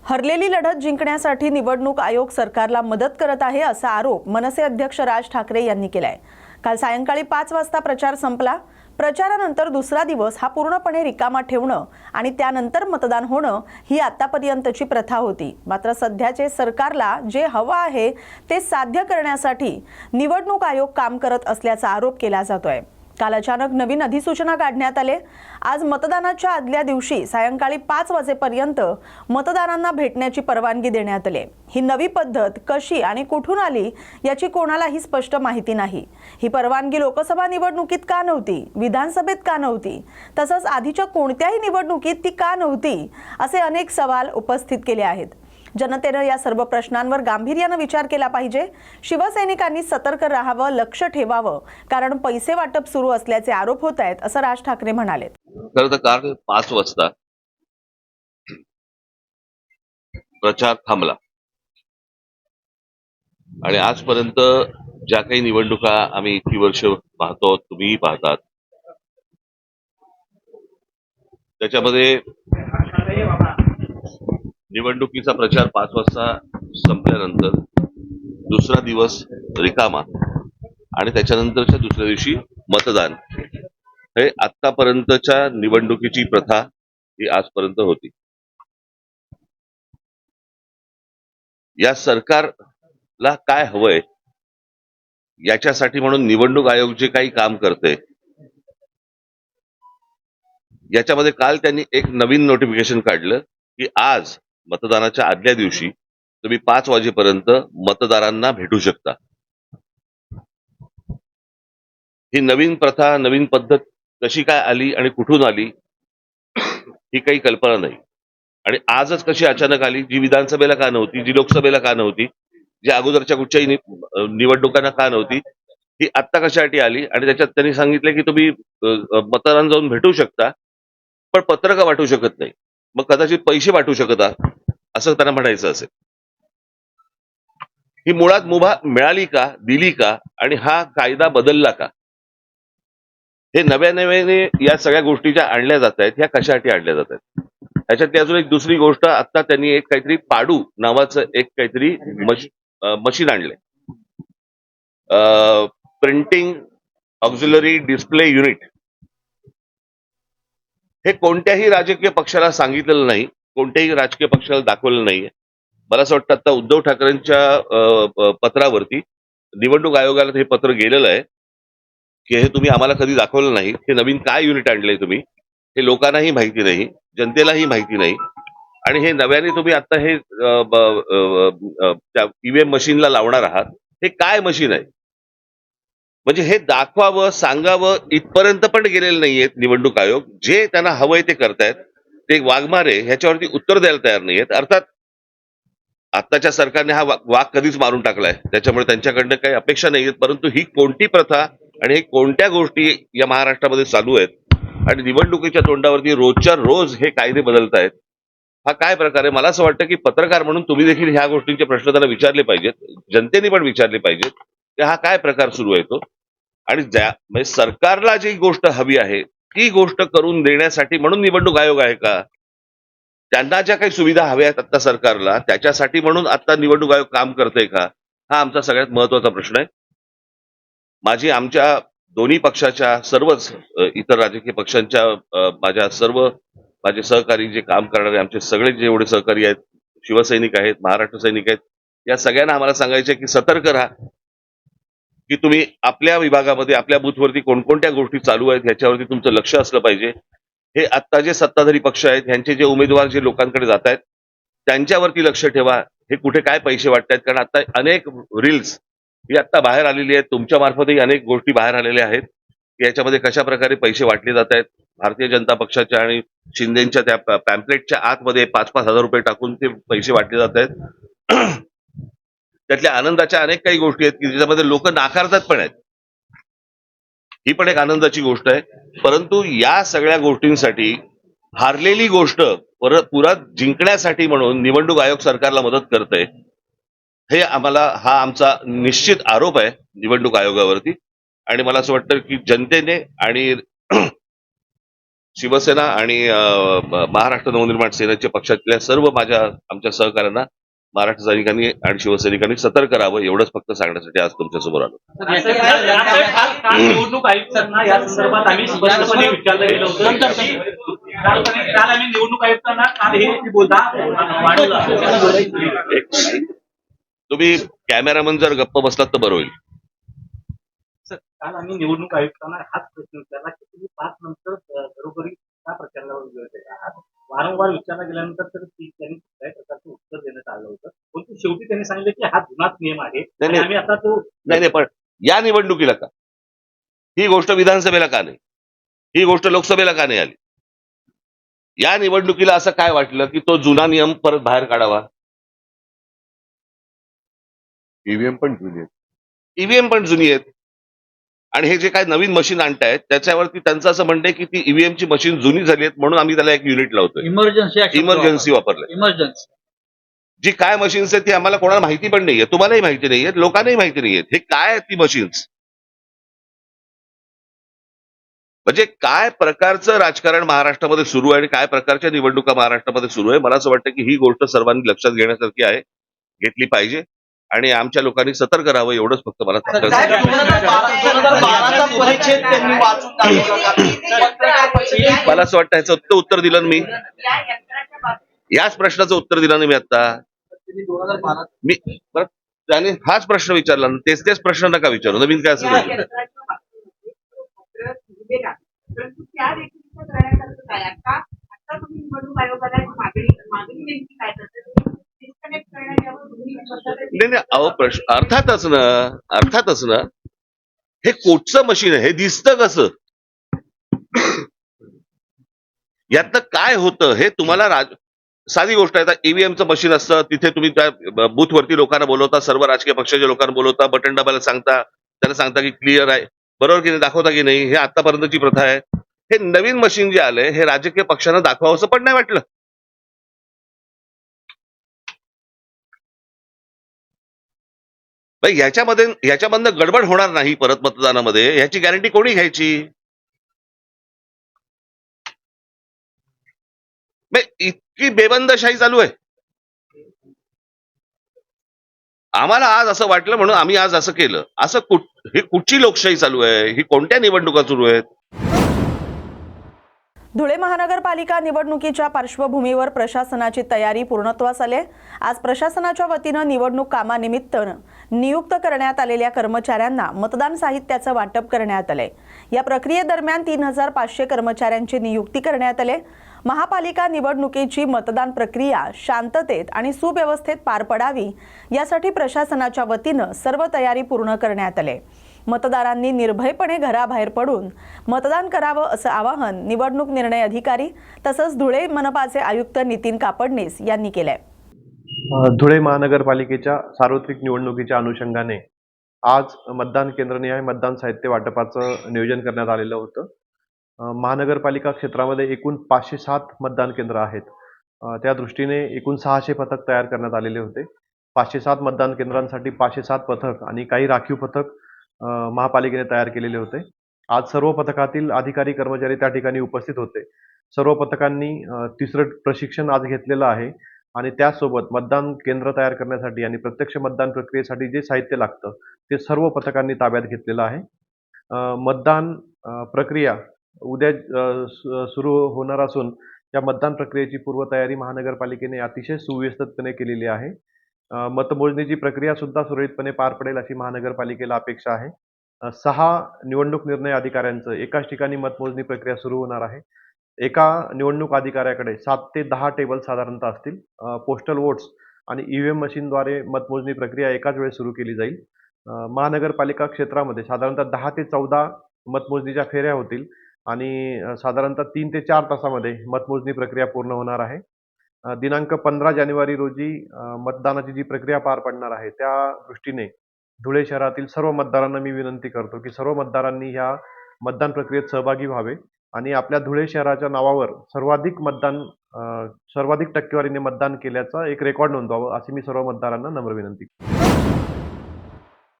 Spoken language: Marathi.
हरलेली लढत जिंकण्यासाठी निवडणूक आयोग सरकारला मदत करत आहे असा आरोप मनसे अध्यक्ष राज ठाकरे यांनी केलाय। काल सायंकाळी 5 वाजता प्रचार संपला। प्रचारानंतर दुसरा दिवस हा पूर्णपणे रिकामा ठेवणं आणि त्यानंतर मतदान होणं ही आतापर्यंतची प्रथा होती। मात्र सध्याचे सरकारला जे हवं आहे ते साध्य करण्यासाठी निवडणूक आयोग काम करत असल्याचा आरोप केला जातोय। काल अचानक नवीन अधिसूचना काढण्यात आले। आज मतदानाच्या आदल्या दिवशी सायंकाळी 5 वाजेपर्यंत मतदारांना भेटण्याची परवानगी देण्यात आली। ही नवी पद्धत कशी आणि कुठून आली याची कोणालाही स्पष्ट माहिती नाही। ही परवानगी लोकसभा निवडणुकीत का नव्हती, विधानसभेत का नव्हती, तसंच आधीच्या कोणत्याही निवडणुकीत ती का नव्हती असे अनेक सवाल उपस्थित केले आहेत। जनतेने या सर्व प्रश्नांवर गांभीर्याने विचार केला पाहिजे। शिवसैनिकांनी सतर्क राहावं, लक्ष ठेवावं, कारण पैसे वाटप सुरू असल्याचे आरोप होत आहेत असं राज ठाकरे म्हणाले। खरं तर काल 5 वाजता प्रचार थांबला आणि आजपर्यंत ज्या काही निवडणुका आम्ही इतकी वर्ष पाहतो, तुम्हीही पाहतात, त्याच्यामध्ये निवडणुकीचा प्रचार 5 वाजता संपल्यानंतर दुसरा दिवस रिकामा आणि त्याच्यानंतरच्या दुसऱ्या दिवशी मतदान, हे आतापर्यंतच्या निवडणुकीची प्रथा ही आजपर्यंत होती। या सरकारला काय हवंय याच्यासाठी म्हणून निवडणूक आयोग जे काही काम करते, याच्यामध्ये काल त्यांनी एक नवीन नोटिफिकेशन काढलं की आज मतदानाच्या आदल्या दिवशी तुम्ही 5 वाजेपर्यंत मतदारांना भेटू शकता। ही नवीन प्रथा, नवीन पद्धत कशी काय आली आणि कुठून आली ही काही कल्पना नाही। आणि आजच कशी अचानक आली, जी विधानसभेला का नव्हती, जी लोकसभेला का नव्हती, जी अगोदरच्या कुठच्याही निवडणुकांना का नव्हती, ही आत्ता कशासाठी आली। आणि त्याच्यात त्यांनी सांगितलं की तुम्ही मतदारांना जाऊन भेटू शकता, पण पत्रकं वाटू शकत नाही। मग कदाचित पैसे वाटू शकता असं त्यांना म्हणायचं असेल। ही मुळात मुभा मिळाली का, दिली का आणि हा कायदा बदलला का, हे नव्याने या सगळ्या गोष्टी ज्या आणल्या जात आहेत ह्या कशासाठी आणल्या जात आहेत। त्याच्यातली अजून एक दुसरी गोष्ट, आता त्यांनी एक काहीतरी पाडू नावाचं एक काहीतरी मशीन आणलंय, प्रिंटिंग ऑक्झिलरी डिस्प्ले युनिट। हे कोणत्याही राजकीय पक्षाला सांगितलेलं नाही, कोणत्याही राजकीय पक्षाला दाखवलेलं नाहीये। मला असं वाटतं आता उद्धव ठाकरेंच्या पत्रावरती निवडणूक आयोगाला हे पत्र गेलेलं आहे की हे तुम्ही आम्हाला कधी दाखवलं नाही, हे नवीन काय युनिट आणलंय तुम्ही, हे लोकांनाही माहिती नाही, जनतेलाही माहिती नाही। आणि हे नव्याने तुम्ही आता हे ईव्हीएम मशीनला लावणार आहात, हे काय मशीन आहे, म्हणजे हे दाखवावं, सांगावं इथपर्यंत पण गेलेले नाहीयेत निवडणूक आयोग। जे त्यांना हवंय ते करतायत, ते वाघमारे ह्याच्यावरती उत्तर द्यायला तयार नाहीयेत। अर्थात आताच्या सरकारने हा वाघ कधीच मारून टाकलाय, त्याच्यामुळे त्यांच्याकडनं काही अपेक्षा नाहीयेत। परंतु ही कोणती प्रथा आणि हे कोणत्या गोष्टी या महाराष्ट्रामध्ये चालू आहेत आणि निवडणुकीच्या तोंडावरती रोजच्या रोज हे कायदे बदलतायत, हा काय प्रकार आहे। मला असं वाटतं की पत्रकार म्हणून तुम्ही देखील ह्या गोष्टींचे प्रश्न त्यांना विचारले पाहिजेत, जनतेने पण विचारले पाहिजेत की हा काय प्रकार सुरू आहे तो। आणि म्हणजे सरकारला जी गोष्ट हवी आहे ती गोष्ट करून देण्यासाठी म्हणून निवडणूक आयोग आहे का, त्यांना ज्या काही सुविधा हव्या आहेत आता सरकारला त्याच्यासाठी म्हणून आता निवडणूक आयोग काम करतोय का, हा आमचा सगळ्यात महत्वाचा प्रश्न आहे। आमच्या दोन्ही पक्षाच्या, सर्वच इतर राजकीय पक्षांच्या, माझे सहकारी जे काम करणारे आमचे सगळे जेवढे सहकारी आहेत, शिवसैनिक आहेत, महाराष्ट्र सैनिक आहेत, या सगळ्यांना आम्हाला सांगायचे की सतर्क राहा, की तुम्ही आपल्या विभागामध्ये, आपल्या बूथवरती कोणकोणत्या गोष्टी चालू आहेत ह्याच्यावरती तुमचं लक्ष असलं पाहिजे। हे आता जे सत्ताधारी पक्ष आहेत ह्यांचे जे उमेदवार जे लोकांकडे जात आहेत त्यांच्यावरती लक्ष ठेवा, हे कुठे काय पैसे वाटतायत। कारण आता अनेक रील्स ही आता बाहेर आलेली आहेत, तुमच्या मार्फतही अनेक गोष्टी बाहेर आलेल्या आहेत की याच्यामध्ये कशा प्रकारे पैसे वाटले जात आहेत। भारतीय जनता पक्षाच्या आणि शिंदेच्या त्या पॅम्पलेटच्या आतमध्ये 5-5 हजार रुपये टाकून ते पैसे वाटले जात आहेत। त्यातल्या आनंदाच्या अनेक काही गोष्टी आहेत की ज्याच्यामध्ये लोक नाकारतात पण आहेत, ही पण एक आनंदाची गोष्ट आहे। परंतु या सगळ्या गोष्टींसाठी हारलेली गोष्ट पुन्हा जिंकण्यासाठी म्हणून निवडणूक आयोग सरकारला मदत करतंय, हे हा आमचा निश्चित आरोप आहे निवडणूक आयोगावरती। आणि मला असं वाटतं की जनतेने आणि शिवसेना आणि महाराष्ट्र नवनिर्माण सेनेचे पक्षातल्या सर्व आमच्या सहकाऱ्यांना महाराष्ट्र सैनिकांनी आणि शिवसैनिकांनी सतर्क करावं एवढंच फक्त सांगण्यासाठी आज तुमच्यासमोर आलो. काल निवडणूक आयुक्तांना या संदर्भात आम्ही स्पष्टपणे विचारलं गेलं होतं की काल आम्ही निवडणूक आयुक्तांना काल हे बोलता तुम्ही कॅमेरामन जर गप्प बसलात तर बरं होईल. काल आम्ही निवडणूक आयुक्तांना हाच प्रश्न विचारला की तुम्ही 5 नंतर घरोघरी का प्रचाराला वेळ देत आहात. वारंवार विचारला गेल्यानंतर तर त्यांनी कुठल्याही प्रकारचं उत्तर देण्यात आलं होतं. परंतु शेवटी त्यांनी सांगितलं की हा जुनाच नियम आहे आणि आम्ही आता तो नाही पण या निवडणुकीला का, ही गोष्ट विधानसभेला का नाही, ही गोष्ट लोकसभेला का नाही आली? या निवडणुकीला असं काय वाटलं की तो जुना नियम परत बाहेर काढावा? ईव्हीएम पण जुनी आहेत आणि हे जे काय नवीन मशीन आणतायत त्याच्यावरती त्यांचं असं म्हणणं आहे की ती ईव्हीएमची मशीन जुनी झाली आहेत म्हणून आम्ही त्याला एक युनिट लावतोय. इमर्जन्सी वापरलंय. इमर्जन्सी जी काय मशीन्स आहेत ती आम्हाला कोणाला माहिती पण नाहीये, तुम्हालाही माहिती नाहीये, लोकांनाही माहिती नाहीये हे काय आहेत ती मशीन्स. म्हणजे काय प्रकारचं राजकारण महाराष्ट्रामध्ये सुरू आहे आणि काय प्रकारच्या निवडणुका महाराष्ट्रामध्ये सुरू आहे. मला असं वाटतं की ही गोष्ट सर्वांनी लक्षात घेण्यासारखी आहे, घेतली पाहिजे आणि आमच्या लोकांनी सतर्क राहावं एवढंच फक्त मला मला असं वाटतं ह्याचं उत्तर दिलं ना मी, याच प्रश्नाचं उत्तर दिलं ना मी आता. मी परत त्याने हाच प्रश्न विचारला ना, तेच प्रश्न नका विचारू, नवीन काय असं नाही. परंतु त्या व्यतिरिक्त करण्यासारखं काय आता आता तुम्ही निवडणूक आयोगाला मागणी नेमकी काय करते डिस्कनेक्ट करण्याच्यावर नाही अहो प्रश्न अर्थातच ना हे कोटचं मशीन आहे, हे दिसतं कसं, यातनं काय होतं हे तुम्हाला साधी गोष्ट आहे. आता ईव्हीएमचं मशीन असतं तिथे तुम्ही त्या बूथवरती लोकांना बोलवता, सर्व राजकीय पक्षाच्या लोकांना बोलवता, बटन दाबायला सांगता, त्यांना सांगता की क्लिअर आहे, बरोबर की नाही, दाखवता की नाही, हे आतापर्यंतची प्रथा आहे. हे नवीन मशीन जे आलंय हे राजकीय पक्षांना दाखवावंसं पण नाही वाटलं. ह्याच्यामधनं गडबड होणार नाही परत मतदानामध्ये, ह्याची गॅरंटी कोणी घ्यायची? इतकी बेबंदशाही चालू आहे. आम्हाला आज असं वाटलं म्हणून आम्ही आज असं केलं. ही कुठची लोकशाही चालू आहे? ही कोणत्या निवडणुका सुरू आहेत? धुळे महानगरपालिका निवडणुकीच्या पार्श्वभूमीवर प्रशासनाची तयारी पूर्णत्वास आली. आज प्रशासनाच्या वतीनं निवडणूक कामानिमित्त नियुक्त करण्यात आलेल्या कर्मचाऱ्यांना मतदान साहित्याचं वाटप करण्यात आले. या प्रक्रियेदरम्यान 3500 कर्मचाऱ्यांची नियुक्ती करण्यात आली. महापालिका निवडणुकीची मतदान प्रक्रिया शांततेत आणि सुव्यवस्थेत पार पडावी यासाठी प्रशासनाच्या वतीनं सर्व तयारी पूर्ण करण्यात आली. मतदारांनी निर्भयपणे घराबाहेर पडून मतदान करावं असं आवाहन निवडणूक निर्णय अधिकारी तसंच धुळे मनपाचे आयुक्त नितीन कापडणीस यांनी केलंय. धुळे महानगरपालिकेच्या सार्वत्रिक निवडणुकीच्या अनुषंगाने आज मतदान केंद्रनिहाय मतदान साहित्य वाटपाचं नियोजन करण्यात आलेलं होतं. महानगरपालिका क्षेत्रामध्ये एकूण 507 मतदान केंद्र आहेत. त्या दृष्टीने एकूण 600 पथक तयार करण्यात आलेले होते. 507 मतदान केंद्रांसाठी 507 पथक आणि काही राखीव पथक महापालिकेने तयार केलेले होते. आज सर्व पथकातील अधिकारी कर्मचारी त्या ठिकाणी उपस्थित होते. सर्व पथकांनी तिसरं प्रशिक्षण आज घेतलेलं आहे आणि त्यासोबत मतदान केंद्र तयार करण्यासाठी आणि प्रत्यक्ष मतदान प्रक्रियेसाठी जे साहित्य लागतं ते सर्व पथकांनी ताब्यात घेतलेलं आहे. मतदान प्रक्रिया उद्या सुरू होणार असून या मतदान प्रक्रियेची पूर्वतयारी महानगरपालिकेने अतिशय सुव्यवस्थितपणे केलेली आहे. मतमोजणीची प्रक्रिया सुद्धा सुरळीतपणे पार पडेल अशी महानगरपालिकेला अपेक्षा आहे. 6 निवडणूक निर्णय अधिकाऱ्यांचं एकाच ठिकाणी मतमोजणी प्रक्रिया सुरू होणार आहे. एका निवडणूक अधिकाऱ्याकडे 7 ते 10 टेबल साधारणतः असतील. पोस्टल वोट्स आणि ईव्हीएम मशीनद्वारे मतमोजणी प्रक्रिया एकाच वेळेस सुरू केली जाईल. महानगरपालिका क्षेत्रामध्ये साधारणतः 10 ते 14 मतमोजणीच्या फेऱ्या होतील आणि साधारणतः 3 ते 4 तासामध्ये मतमोजणी प्रक्रिया पूर्ण होणार आहे. दिनांक 15 जानेवारी रोजी मतदानाची जी प्रक्रिया पार पडणार आहे त्या दृष्टीने धुळे शहरातील सर्व मतदारांना मी विनंती करतो की सर्व मतदारांनी ह्या मतदान प्रक्रियेत सहभागी व्हावे आणि आपल्या धुळे शहराच्या नावावर सर्वाधिक टक्केवारीने मतदान केल्याचा एक रेकॉर्ड नोंदवावं अशी मी सर्व मतदारांना नम्र विनंती करतो.